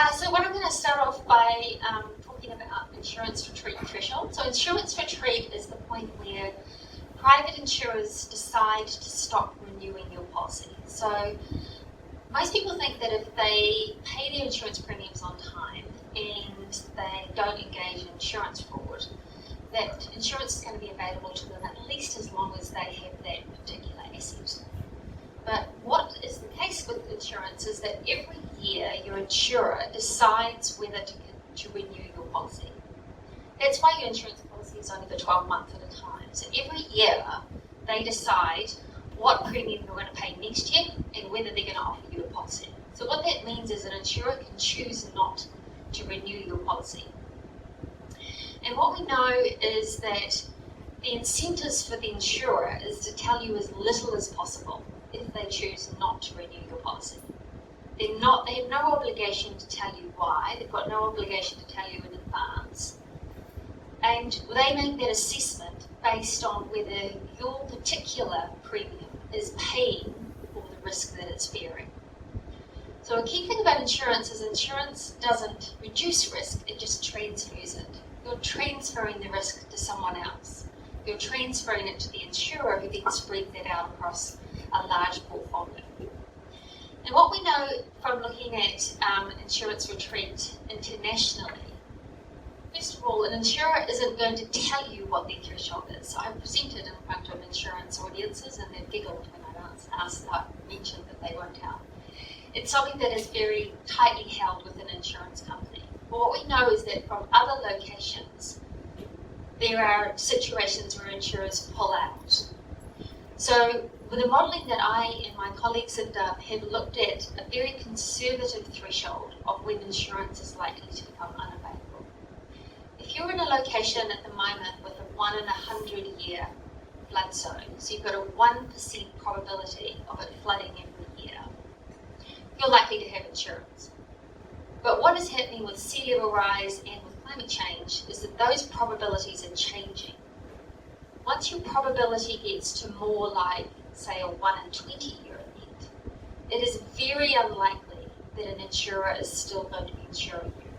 So what I'm going to start off by talking about insurance retreat threshold. So insurance retreat is the point where private insurers decide to stop renewing your policy. So most people think that if they pay their insurance premiums on time and they don't engage in insurance fraud, that insurance is going to be available to them at least as long as they have that particular asset. But what is the case with insurance is that every year your insurer decides whether to renew your policy. That's why your insurance policy is only for 12 months at a time. So every year they decide what premium you're going to pay next year and whether they're going to offer you a policy. So what that means is an insurer can choose not to renew your policy. And what we know is that the incentives for the insurer is to tell you as little as possible if they choose not to renew your policy. They have no obligation to tell you why, they've got no obligation to tell you in advance. And they make that assessment based on whether your particular premium is paying for the risk that it's bearing. So a key thing about insurance is insurance doesn't reduce risk, it just transfers it. You're transferring the risk to someone else. You're transferring it to the insurer who then spreads that out across a large portfolio. And what we know from looking at insurance retreat internationally, first of all, an insurer isn't going to tell you what their threshold is. So I've presented in front of insurance audiences and they've giggled when I mentioned that they won't tell. It's something that is very tightly held with an insurance company. But what we know is that from other locations, there are situations where insurers pull out. So with the modelling that I and my colleagues have done, have looked at a very conservative threshold of when insurance is likely to become unavailable. If you're in a location at the moment with a 1 in 100 year flood zone, so you've got a 1% probability of it flooding every year, you're likely to have insurance. But what is happening with sea level rise and with climate change is that those probabilities are changing. Once your probability gets to more like, say, a 1 in 20 year event, it is very unlikely that an insurer is still going to be insuring you.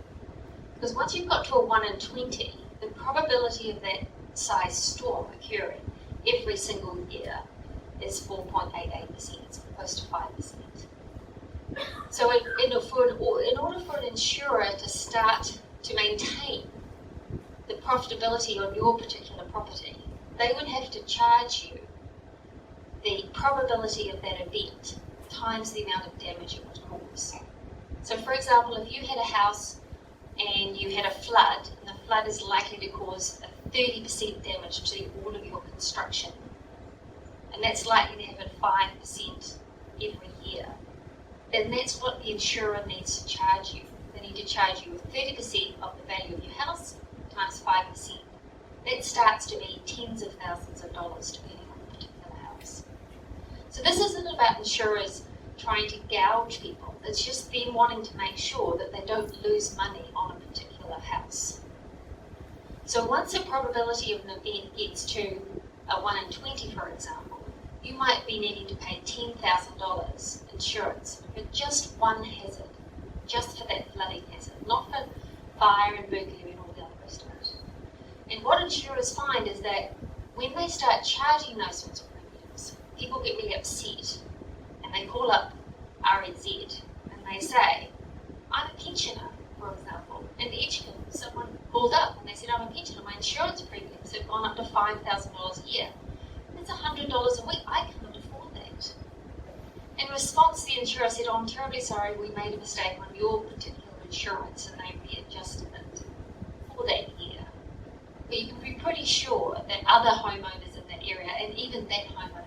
Because once you've got to a 1 in 20, the probability of that size storm occurring every single year is 4.88% as opposed to 5%. So in order for an insurer to start to maintain the profitability on your particular property, they would have to charge you the probability of that event times the amount of damage it would cause. So for example, if you had a house and you had a flood, and the flood is likely to cause a 30% damage to all of your construction, and that's likely to happen 5% every year, then that's what the insurer needs to charge you. They need to charge you with 30% of the value of your house times 5%. That starts to be tens of thousands of dollars depending on the particular house. So this isn't about insurers trying to gouge people. It's just them wanting to make sure that they don't lose money on a particular house. So once a probability of an event gets to a 1 in 20, for example, you might be needing to pay $10,000 insurance for just one hazard, just for that flooding hazard, not for fire and burglary and all the other rest of it. And what insurers find is that when they start charging those sorts of premiums, people get really upset and they call up RNZ and they say, I'm a pensioner, for example, and someone called up and they said, I'm a pensioner, my insurance premiums have gone up to $5,000 a year. That's $100 a week, I cannot afford that. In response, the insurer said, I'm terribly sorry, we made a mistake on your particular insurance and they readjusted it for that year. But you can be pretty sure that other homeowners in that area, and even that homeowner,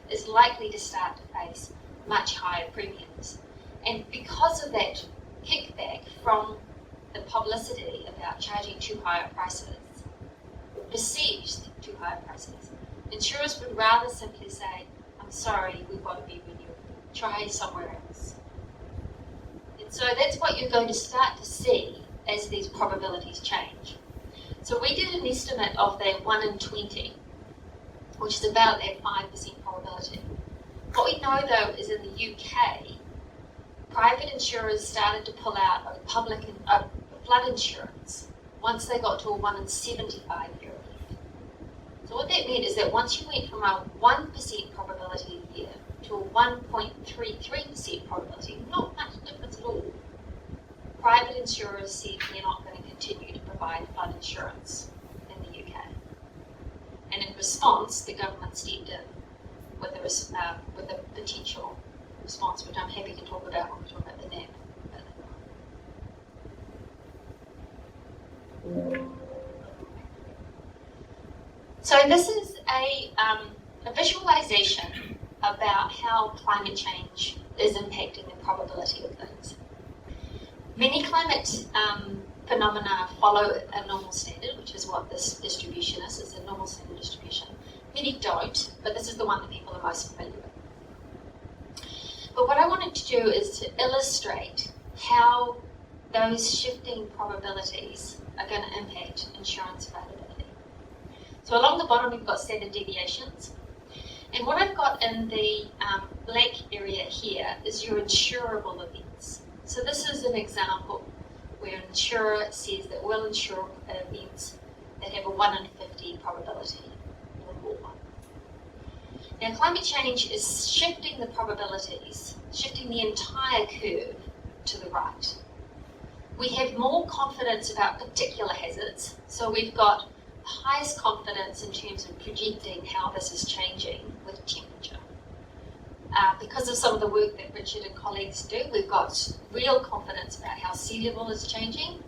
is likely to start to face much higher premiums. And because of that kickback from the publicity about charging too high prices, perceived too high prices, insurers would rather simply say, I'm sorry, we won't be renewing. Try somewhere else. And so that's what you're going to start to see as these probabilities change. So we did an estimate of that 1 in 20, which is about that 5% probability. What we know though is in the UK, private insurers started to pull out of public flood insurance once they got to a 1 in 75 year event. So what that meant is that once you went from a 1% probability a year to a 1.33% probability, not much difference at all, private insurers said we're not going to continue to provide flood insurance in the UK. And in response, the government stepped in with a potential response, which I'm happy to talk about when we talk about the NAP. So this is a visualization about how climate change is impacting the probability of things. Many climate phenomena follow a normal standard, which is what this distribution is. It's a normal standard distribution. Many don't, but this is the one that people are most familiar with. But what I wanted to do is to illustrate how those shifting probabilities are going to impact insurance availability. So along the bottom we've got standard deviations. And what I've got in the black area here is your insurable events. So this is an example where an insurer says that we'll insure events that have a 1 in 50 probability or more. Now climate change is shifting the probabilities, shifting the entire curve to the right. We have more confidence about particular hazards, so we've got the highest confidence in terms of projecting how this is changing with temperature. Because of some of the work that Richard and colleagues do, we've got real confidence about how sea level is changing.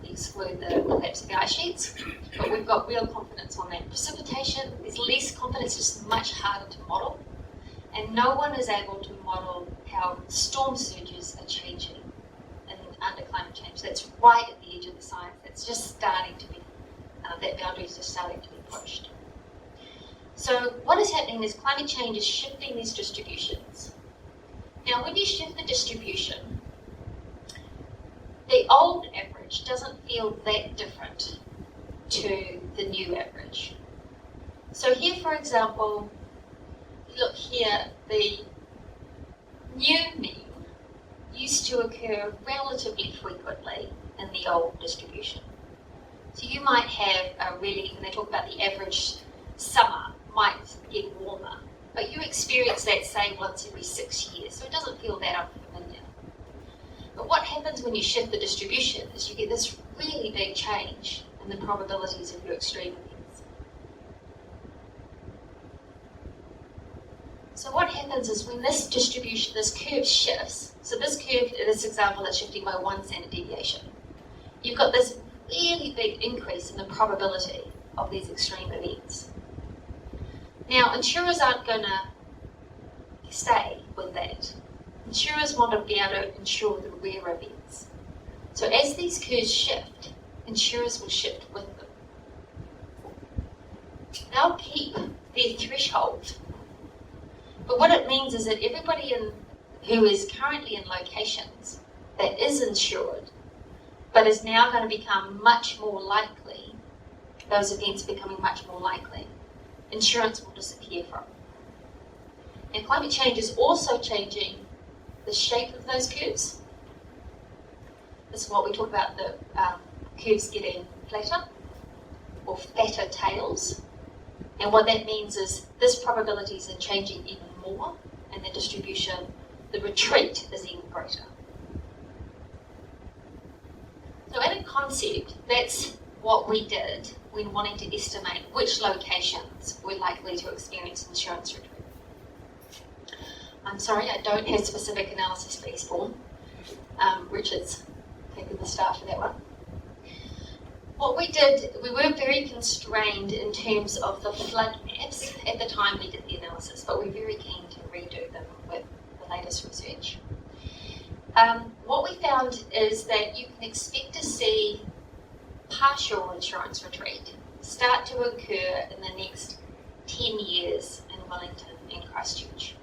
We exclude the collapse of the ice sheets, but we've got real confidence on that. Precipitation, there's less confidence, just much harder to model. And no one is able to model how storm surges are changing under climate change. That's right at the edge of the science. That's just starting to be, that boundary is just starting to be pushed. So what is happening is climate change is shifting these distributions. Now when you shift the distribution, the old average doesn't feel that different to the new average. So here, for example, look here, the new mean used to occur relatively frequently in the old distribution. So you might have a really, when they talk about the average summer, might get warmer, but you experience that, say, once every 6 years, so it doesn't feel that unfamiliar. But what happens when you shift the distribution is you get this really big change in the probabilities of your extreme events. So what happens is when this distribution, this curve shifts, so this curve, in this example, is shifting by 1 standard deviation, you've got this really big increase in the probability of these extreme events. Now, insurers aren't going to stay with that. Insurers want to be able to insure the rare events. So as these curves shift, insurers will shift with them. They'll keep their threshold. But what it means is that everybody who is currently in locations that is insured, but is now going to become much more likely, those events becoming much more likely, insurance will disappear from. And climate change is also changing the shape of those curves. This is what we talk about, the curves getting flatter or fatter tails. And what that means is this probabilities are changing even more, and the distribution, the retreat is even greater. So at a concept, that's what we did when wanting to estimate which locations were likely to experience insurance retreat. I'm sorry, I don't have specific analysis for Eastbourne. Richard's taken the start for that one. What we did, we were very constrained in terms of the flood maps at the time we did the analysis, but we're very keen to redo them with the latest research. What we found is that you can expect to see partial insurance retreat start to occur in the next 10 years in Wellington and Christchurch.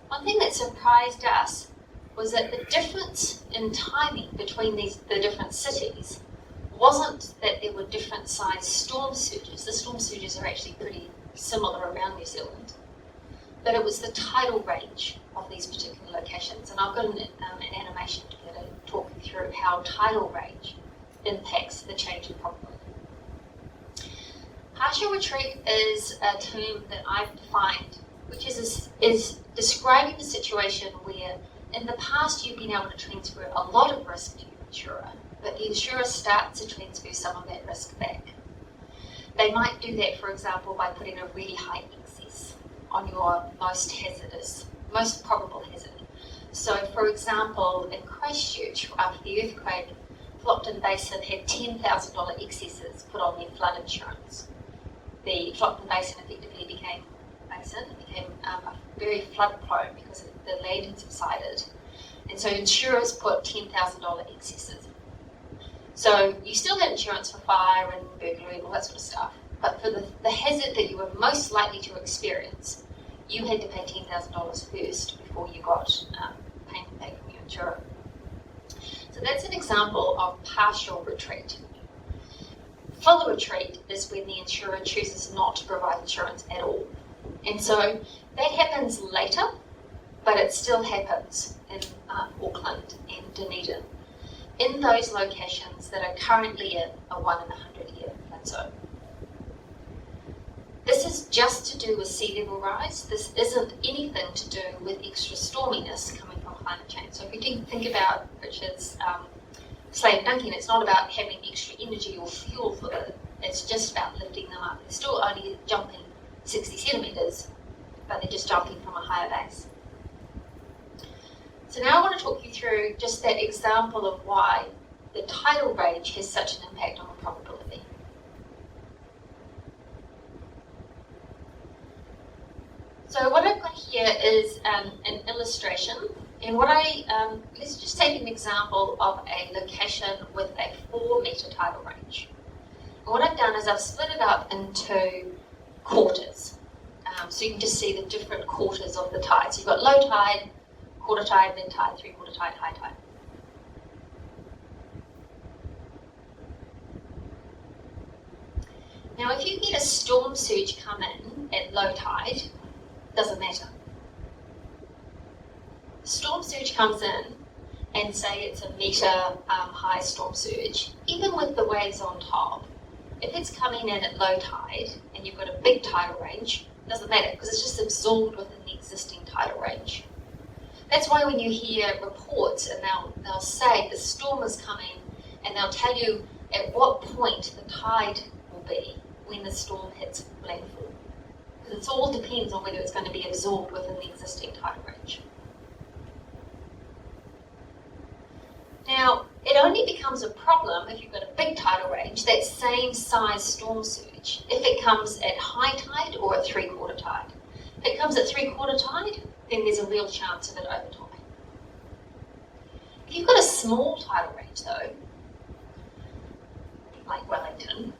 One thing that surprised us was that the difference in timing between the different cities wasn't that there were different sized storm surges. The storm surges are actually pretty similar around New Zealand, but it was the tidal range. of these particular locations. And I've got an animation here to talk you through how tidal range impacts the change in probability. Partial retreat is a term that I've defined, which is describing a situation where in the past you've been able to transfer a lot of risk to your insurer, but the insurer starts to transfer some of that risk back. They might do that, for example, by putting a really high excess on your most probable hazard. So, for example, in Christchurch, after the earthquake, Flockton Basin had $10,000 excesses put on their flood insurance. The Flockton Basin effectively became very flood prone because the land had subsided. And so insurers put $10,000 excesses. So you still had insurance for fire and burglary and all that sort of stuff, but for the hazard that you were most likely to experience, you had to pay $10,000 first before you got payment back from your insurer. So that's an example of partial retreat. Full retreat is when the insurer chooses not to provide insurance at all. And so that happens later, but it still happens in Auckland and Dunedin, in those locations that are currently in a 1 in 100 year flood zone. This is just to do with sea level rise. This isn't anything to do with extra storminess coming from climate change. So if you think about Richard's slave dunking, it's not about having extra energy or fuel for it. It's just about lifting them up. They're still only jumping 60 centimetres, but they're just jumping from a higher base. So now I want to talk you through just that example of why the tidal range has such an impact on the probability. So what I've got here is an illustration, and let's just take an example of a location with a 4-metre tidal range. And what I've done is I've split it up into quarters, so you can just see the different quarters of the tide. So you've got low tide, quarter tide, mid tide, 3/4 tide, high tide. Now if you get a storm surge come in at low tide, doesn't matter. Storm surge comes in and say it's a metre high storm surge, even with the waves on top, if it's coming in at low tide and you've got a big tidal range, doesn't matter because it's just absorbed within the existing tidal range. That's why when you hear reports and they'll say the storm is coming and they'll tell you at what point the tide will be when the storm hits landfall. Because it all depends on whether it's going to be absorbed within the existing tidal range. Now, it only becomes a problem if you've got a big tidal range, that same size storm surge, if it comes at high tide or at 3/4 tide. If it comes at 3/4 tide, then there's a real chance of it overtopping. If you've got a small tidal range though, like Wellington,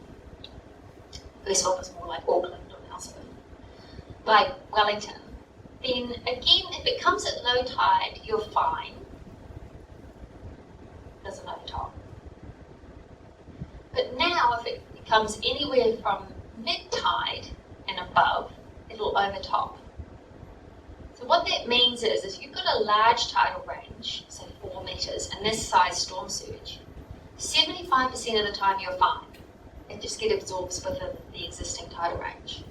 this one was more like Auckland or Nelson, like Wellington, then again, if it comes at low tide, you're fine. Doesn't overtop. But now if it comes anywhere from mid-tide and above, it'll overtop. So what that means is if you've got a large tidal range, say 4 metres, and this size storm surge, 75% of the time you're fine. It just gets absorbed within the existing tidal range.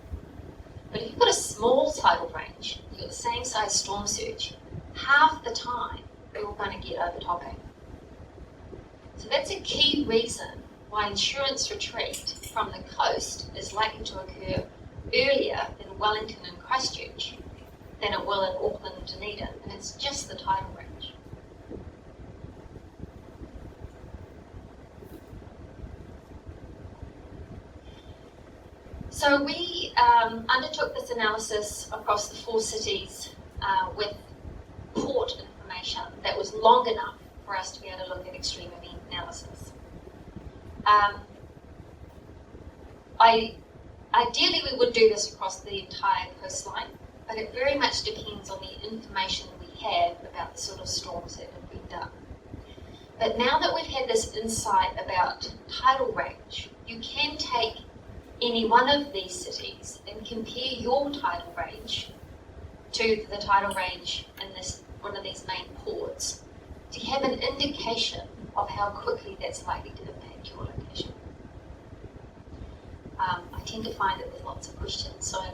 But if you've got a small tidal range, you've got the same size storm surge, half the time you're going to get overtopping. So that's a key reason why insurance retreat from the coast is likely to occur earlier in Wellington and Christchurch than it will in Auckland and Dunedin, and it's just the tidal range. So we undertook this analysis across the 4 cities with port information that was long enough for us to be able to look at extreme event analysis. Ideally we would do this across the entire coastline, but it very much depends on the information we have about the sort of storms that have been done. But now that we've had this insight about tidal range, you can take any one of these cities and compare your tidal range to the tidal range in this one of these main ports, do you have an indication of how quickly that's likely to impact your location? I tend to find that there's lots of questions, so I'm